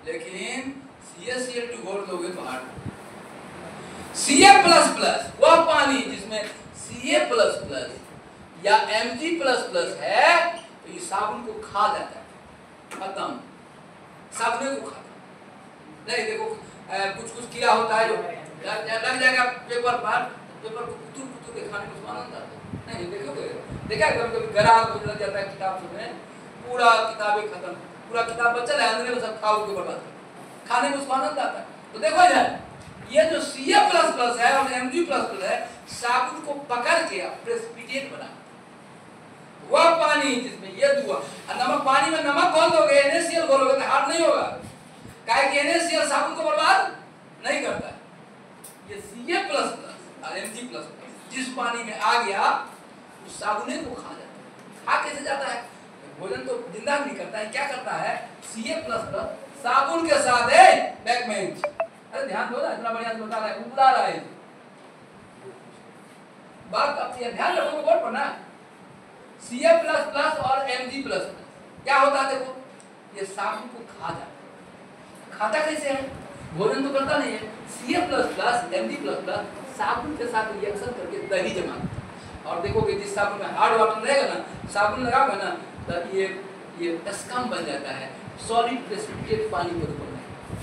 लेकिन CaCl2 घोल दोगे तो हार्ड। Ca++ वह पानी जिसमें Ca++ या Mg++ है, तो ये साबुन को खा जाता है, खत्म, साबुन को खाता नहीं। देखो कुछ कीड़ा होता है जो लग जाएगा पेपर पर, पेपर को कुतुर के खाने में आनंद आता है, नहीं देखोगे, देखा कभी गरा को लग जाता है किताब में, पूरा किताबें खत्म, पूरा किताब बच्चा है अंदर में सब खा के बर्बाद, खाने में उसको आनंद आता है। तो देखो यार, ये जो Ca++ है और Mg++ है, साबुन को पकड़ के प्रेसिपिटेट बना, वह पानी जिसमें ये दुआ, नमक, पानी में नमक घोल दोगे, NaCl घोलोगे तो हार्ड नहीं होगा, काहे कि NaCl साबुन को बर्बाद नहीं करता है। ये Ca++ और Mg++ जिस पानी में आ गया उस साबुने को खा जाता है। खा कैसे जाता है? भोजन तो जिंदा नहीं करता है, क्या करता है, Ca++ साबुन के साथ है बैकमेंट, अरे ध्यान दो ना, इतना बढ़िया से बता रहा है, उबला रहा है बात, अब ये ध्यान रखोगे बोर्ड पर ना। Ca++ और Mg++ क्या होता है, देखो ये साबुन को खा जाता है। खाता कैसे है, भोजन तो करता नहीं है, Ca++ Mg++ साबुन के साथ रिएक्शन करके दही जमा देता है। और देखोगे जिस साबुन में हार्ड वाटर रहेगा ना, साबुन लगाओगे ना, तो ये स्कम बन जाता है, सॉलिड प्रेसिपिटेट पानी के रूप में,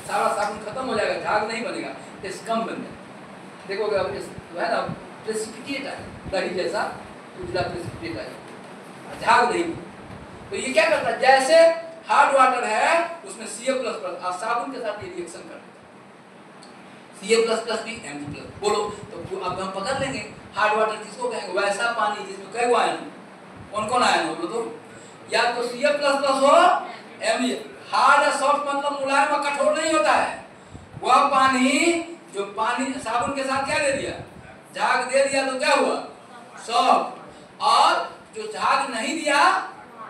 सारा साबुन खत्म हो जाएगा, झाग नहीं बनेगा, स्कम बन जाएगा। देखोगे अब है ना, प्रेसिपिटेट है, दही जैसा उजला प्रेसिपिटेट है, झाग नहीं। तो ये क्या करता है, जैसे हार्ड वाटर है उसमें Ca++ और साबुन के साथ ये रिएक्शन करता है, Ca++ भी Mg+। बोलो तो अब हम पकड़ लेंगे हार्ड वाटर किसको कहेंगे, वैसा पानी जिसमें कई आयन, कौन कौन आयन हो, बोलो तो, या तो Ca++ हो, Mg। हार्ड या सॉफ्ट मतलब मुलायम और कठोर नहीं होता है, वह पानी जो पानी साबुन के साथ क्या दे दिया, झाग दे दिया, तो क्या हुआ, सॉफ्ट। और जो झाग नहीं दिया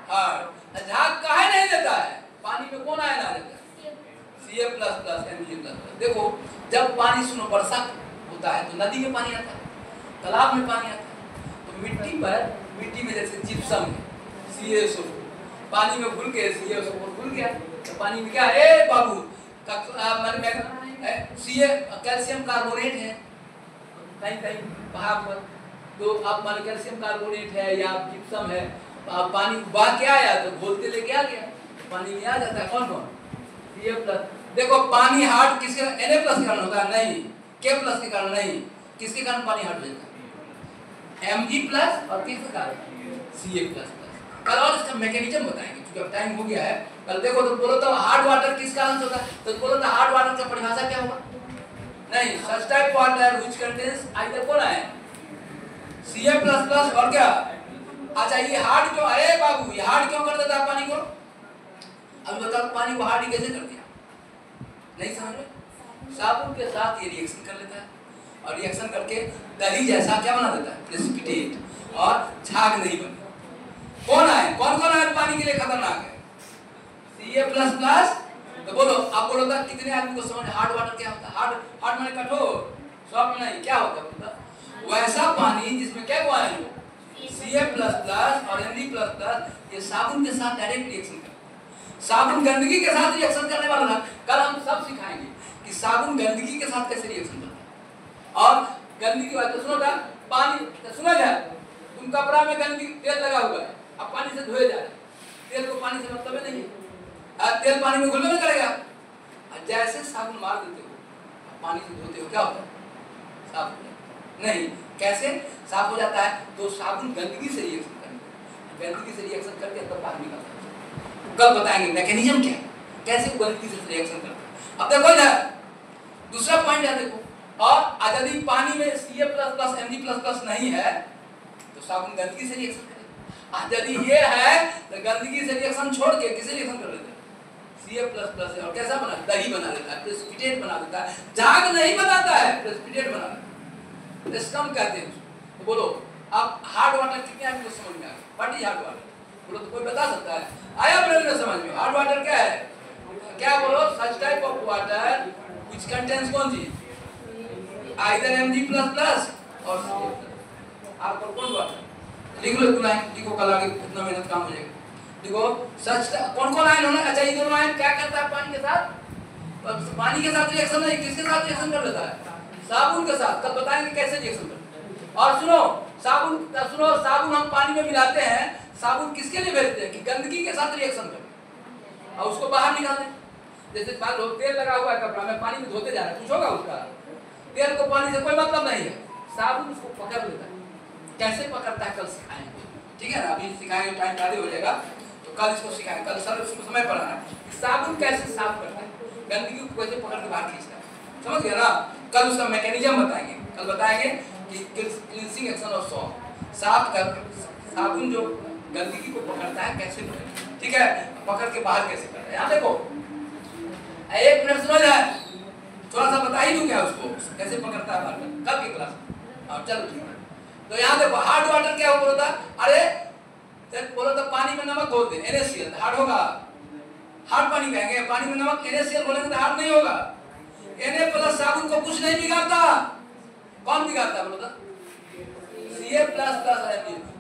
हार्ड। झाग काहे नहीं देता है, पानी में कौन आयन आ जाता है, Ca++ Mg+। देखो जब पानी, सुनो, वर्षा होता है तो नदी में पानी आता है, तालाब में पानी आता है, तो मिट्टी में जैसे जिप्सम है, CaSO पानी में घुल के CaSO घुल गया, तो पानी में क्या है बाबू, कैल्शियम कार्बोनेट है कहीं कहीं वहां पर, तो अब मान कैल्शियम कार्बोनेट है या जिप्सम है, अब पानी बाहर क्या आया तो घोलते लेके आ गया, पानी में आ जाता है कौन कौन, Ca+। देखो पानी हार्ड किसके, Na+ के कारण होता है, नहीं K+ के कारण नहीं, किसके कारण पानी हार्ड हो जाता है, Mg+ और किसके कारण, Ca++। कल और इसका मैकेनिज्म बताएंगे, क्योंकि अब टाइम हो गया है। कल देखो तो बोलो तो हार्ड वाटर किस कारण से होता है, तो बोलो तो हार्ड वाटर का परिभाषा क्या होगा, नहीं, such type water which contains either कौन है, Ca++ और क्या। अच्छा ये हार्ड क्यों, अरे बाबू ये हार्ड क्यों कर देता है पानी को, अब बताओ पानी को हार्ड कैसे कर दिया, नहीं समझ में, साबुन के साथ ये रिएक्शन कर लेता है, और रिएक्शन करके दही जैसा क्या बना देता है, प्रेसिपिटेट, और झाग नहीं बनता। कौन आए, कौन कौन आए पानी के लिए खतरनाक है, Ca++। तो बोलो, आप बोलो तो कितने आदमी को समझ हार्ड वाटर क्या होता है, हार्ड माने कठोर, सॉफ्ट नहीं, क्या होता है, वैसा पानी जिसमें क्या हुआ है, Ca++ और Mg++ ये साबुन के साथ डायरेक्ट रिएक्शन करता है। साबुन गंदगी के साथ रिएक्शन करने वाला था, कल हम सब सिखाएंगे कि साबुन गंदगी के साथ कैसे रिएक्शन करता है। और गंदगी की बात सुनो, पानी सुना जाए, तुम कपड़ा में गंदगी तेल लगा हुआ है, अब पानी से धोए जा रहे, तेल को पानी से मतलब नहीं है, तेल पानी में घुलने में करेगा, जैसे साबुन मार देते हो, पानी से धोते हो, क्या होता है? साफ हो जाता है। नहीं, कैसे साफ हो जाता है? तो साबुन गंदगी से रिएक्शन करके, गंदगी से रिएक्शन करके तब बाहर निकलता है। कल बताएंगे मैकेनिज्म क्या है, कैसे गंदगी से रिएक्शन करता है। अब देखो इधर दूसरा पॉइंट है, देखो, और यदि पानी में Ca++ Mg++ नहीं है तो साबुन गंदगी से रिएक्शन करेगा। यदि ये है तो गंदगी से रिएक्शन छोड़ के किसे रिएक्शन कर देता है? Ca++ है, और कैसा बना? दही बना देता है, प्रेसिपिटेट बना देता है। झाग नहीं बनाता है, प्रेसिपिटेट बना देता है, स्कम कहते हैं उसको। तो बोलो अब हार्ड वाटर कितने आपको समझ में आ गया? What is hard water? बोलो तो कोई बता सकता है? आया ब्रेन में समझ में? हार्ड वाटर क्या है? क्या बोलो? Such type of water which contains कौन चीज? आइदर Mg++ और Ca++। आपको कौन वाटर लिख लो, लाइन लिखो, कल आगे कितना मेहनत काम हो जाएगा। देखो सच कौन कौन आयन होना? अच्छा, ये दोनों आयन क्या करता है पानी के साथ? पानी के साथ रिएक्शन नहीं, किसके साथ रिएक्शन कर लेता है? साबुन के साथ। कल बताएंगे कैसे रिएक्शन करता है। और सुनो साबुन हम पानी में मिलाते हैं, साबुन किसके लिए भेजते हैं? कि गंदगी के साथ रिएक्शन करे और उसको बाहर निकाल दें। जैसे मान लो तेल लगा हुआ है कपड़ा में, पानी में धोते जा रहा है, कुछ होगा उसका? तेल को पानी से कोई मतलब नहीं है, साबुन उसको पकड़ लेता है। कैसे पकड़ता है कल सिखाएंगे, ठीक है ना? अभी सिखाएंगे, टाइम आगे हो जाएगा तो कल इसको सिखाएंगे। कल सर उसको समय पढ़ाना है साबुन कैसे साफ करता है, गंदगी को कैसे पकड़ के बाहर खींचता है, समझ गया ना? कल उसका मैकेनिज्म बताएंगे। कल बताएंगे कि क्लींसिंग एक्शन ऑफ सॉप, साफ कर साबुन जो गंदगी को पकड़ता है कैसे पकड़ता है, ठीक है? पकड़ के बाहर कैसे करता है। यहाँ देखो एक मिनट सुनो जाए, थोड़ा सा बता ही दूं क्या उसको कैसे पकड़ता है बाहर कल की क्लास में। और चलो ठीक है, तो यहाँ देखो हार्ड वाटर क्या बोला था? अरे बोला था पानी में नमक घोल दे, NaCl, हार्ड होगा? हार्ड पानी कहेंगे, पानी में नमक NaCl बोलेंगे तो हार्ड नहीं होगा। Na+ साबुन को कुछ नहीं बिगाड़ता, कौन बिगाड़ता बोलो तो? Ca++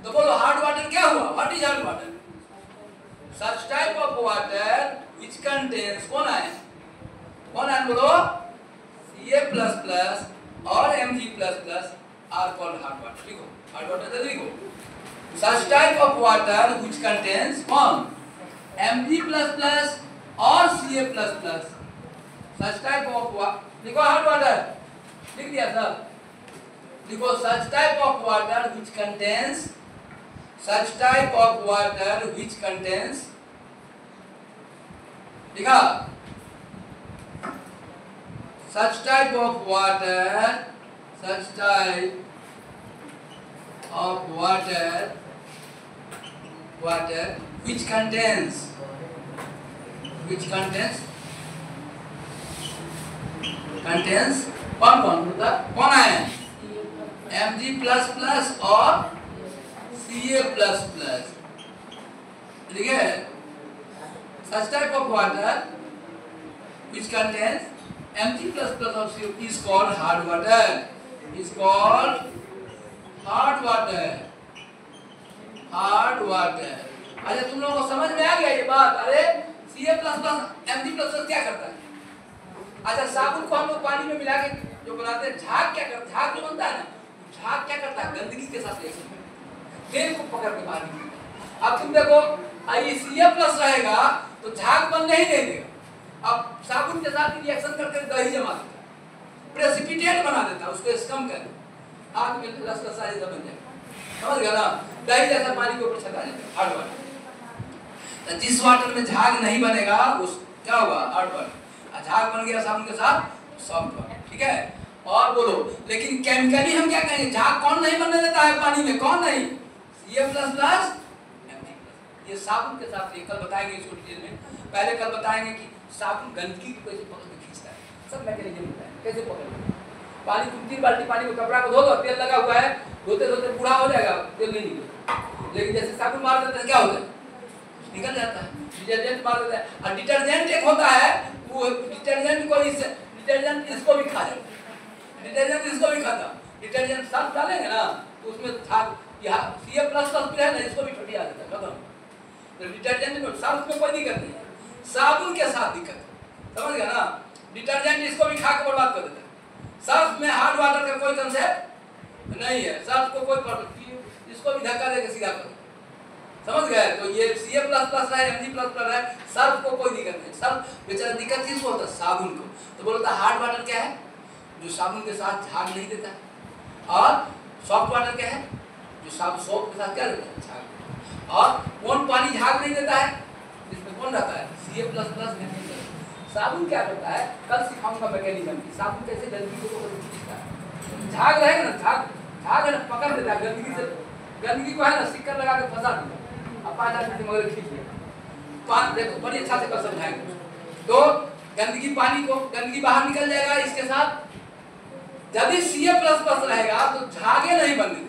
तो बोलो हार्ड वाटर क्या हुआ? What is hard water? Such type of water which contains कौन है बोलो? Ca++ और Mg++ are called hard water. लिखो hard water जल्दी लिखो। Such type of water which contains कौन? Mg++ और Ca++। Such type of लिखो hard water, लिख दिया सर? लिखो such type of water which contains, such type of water which contains, लिखा? Such type of water, such type of water which contains कौन होता? कौन है? Mg++ और Ca++, ठीक है? Such type of water which contains Mg++ or Ca is called hard water. Is called hard water. Hard water. अच्छा तुम लोगों को समझ में आ गया ये बात? अरे Ca++ Mg++ क्या करता है? अच्छा साबुन को हम लोग पानी में मिला के जो बनाते हैं, झाग क्या करता है? झाग जो बनता है ना, झाग क्या करता है? गंदगी के साथ रिएक्शन करता है, तेल को पकड़ के बाहर निकालता है। अब तुम देखो Ca+ रहेगा तो झाग बनने ही नहीं देगा। अब साबुन के साथ रिएक्शन करके दही जमा देता है, प्रेसिपिटेट बना देता है, उसको स्कम कर देता है, आग में रसगसा जैसा बन जाएगा, समझ गया ना? दही जैसा पानी के ऊपर छटा जाता है, हार्ड वाटर। तो जिस वाटर में झाग नहीं बनेगा उस क्या होगा? Hard water. झाग बन गया साबुन के साथ, सॉफ्ट वाटर, ठीक है? और बोलो लेकिन केमिकली हम क्या कहेंगे? झाग कौन नहीं बनने देता है पानी में? कौन नहीं? Ca++ ये साबुन के साथ कल बताएंगे इसको डिटेल में। पहले कल बताएंगे कि साबुन गंदगी को कैसे पकड़ के खींचता है, सब मैकेनिज्म बताएंगे कैसे पकड़। पानी तुम 3 बाल्टी पानी में कपड़ा को धो दो, तेल लगा हुआ है, धोते धोते बूढ़ा हो जाएगा, तेल नहीं निकलेगा। लेकिन जैसे साबुन मार देते हैं क्या होता है? निकल जाता है। डिटर्जेंट मार देते हैं, और डिटर्जेंट एक होता है वो डिटर्जेंट को डिटर्जेंट इसको भी खा जाता है, डिटर्जेंट इसको भी खाता। डिटर्जेंट सर्फ डालेंगे ना तो उसमें झाग Ca++ भी है ना, इसको भी फटिया देता है, खत्म। तो डिटर्जेंट में सर्फ में कोई दिक्कत नहीं है, साबुन के साथ दिक्कत है, समझ गया ना? डिटर्जेंट इसको भी खा के बर्बाद कर देता है। सर्फ में हार्ड वाटर का कोई कंसेप्ट नहीं है, सर्फ को कोई इसको भी धक्का देके सीधा कर देता है, समझ गए? तो ये Ca++ है, Mg++ है, सर्फ को कोई दिक्कत नहीं। सर्फ बेचारा दिक्कत किसको होता है? साबुन को। तो बोलता हार्ड वाटर क्या है? जो साबुन के साथ झाग नहीं देता है। और सॉफ्ट वाटर क्या है? जो सोप के साथ क्या देता है? झाग देता है। और कौन पानी झाग नहीं देता है? जिसमें कौन रहता है? Ca++ साबुन क्या करता है? कल सिखाऊंगा मैकेनिज्म की, साबुन कैसे गंदगी को खींचता है। झाग रहेगा ना, झाग है ना, पकड़ देता है गंदगी से, गंदगी को है ना सिक्कर लगा के फंसा देता है। अब 5 आदमी मगर खींच लिया। तो देखो बड़ी अच्छा से कल समझाएंगे। तो गंदगी पानी को, गंदगी बाहर निकल जाएगा इसके साथ। यदि Ca++ रहेगा तो झागे नहीं बनने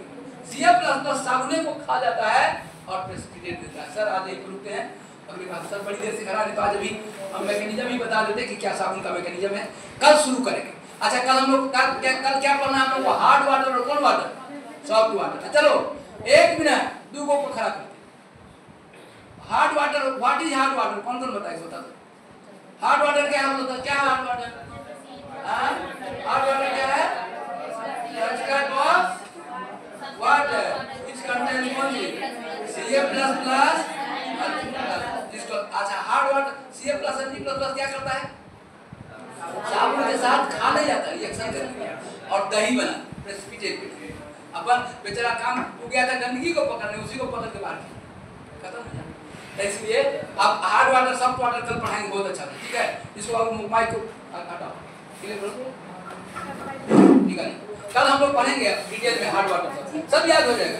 Ca++ साबुने को खा जाता है और प्रेसिपिटेट देता है। सर आज एक रुकते हैं, अगली बार सर बड़ी देर से करा नहीं तो आज अभी हम मैकेनिज्म ही बता देते कि क्या साबुन का मैकेनिज्म है। कल शुरू करेंगे। अच्छा कल हम लोग कल क्या पढ़ना है हम लोग को? हार्ड वाटर और कौन वाटर? Soft water. चलो 1 मिनट दो को खड़ा करते। Hard water, what is hard water? कौन कौन बताएगा? बता दो। हार्ड वाटर क्या है? बोलता क्या हार्ड वाटर? हार्ड वाटर क्या है? Water which contains only Ca++ जिसको अच्छा हार्ड वाटर Ca+ Mg++ क्या करता है? साबुन के साथ खा नहीं जाता, रिएक्शन करता है और दही बना प्रेसिपिटेट। अपन बेचारा काम हो गया था गंदगी को पकड़ने, उसी को पकड़ के बाहर खत्म हो जाता। इसलिए अब हार्ड वाटर सॉफ्ट वाटर कल पढ़ाएंगे, बहुत अच्छा है। ठीक है, इसको अब माइक को हटाओ, क्लियर करो, ठीक है। कल हम लोग पढ़ेंगे डिटेल में हार्ड वाटर, सब याद हो जाएगा।